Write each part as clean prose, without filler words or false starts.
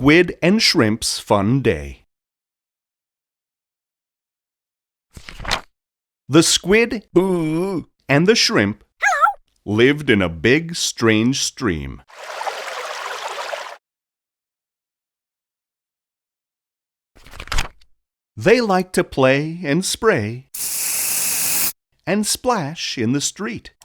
Squid and Shrimp's Fun Day. The squid and the shrimp lived in a big, strange stream. They liked to play and spray and splash in the street.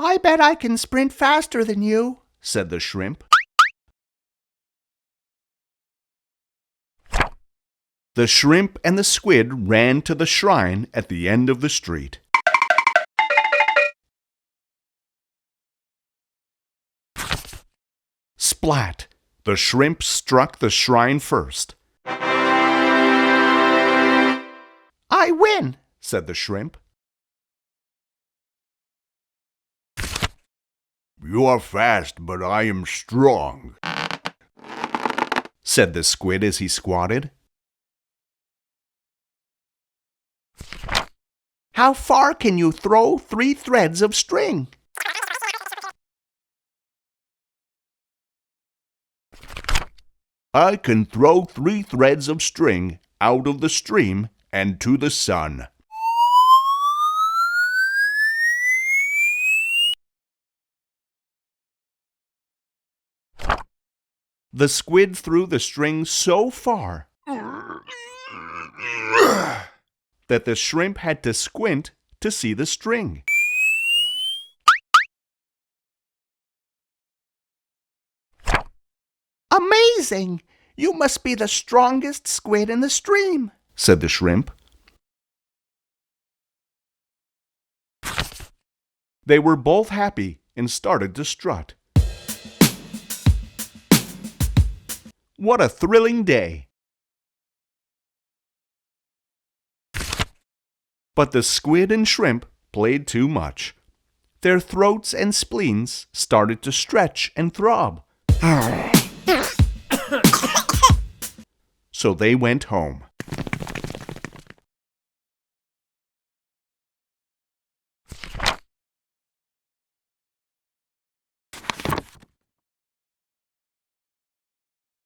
I bet I can sprint faster than you, said the shrimp. The shrimp and the squid ran to the shrine at the end of the street. Splat! The shrimp struck the shrine first. I win, said the shrimp. You are fast, but I am strong, said the squid as he squatted. How far can you throw 3 threads of string? I can throw 3 threads of string out of the stream and to the sun. The squid threw the string so far that the shrimp had to squint to see the string. Amazing! You must be the strongest squid in the stream, said the shrimp. They were both happy and started to strut. What a thrilling day! But the squid and shrimp played too much. Their throats and spleens started to stretch and throb. So they went home.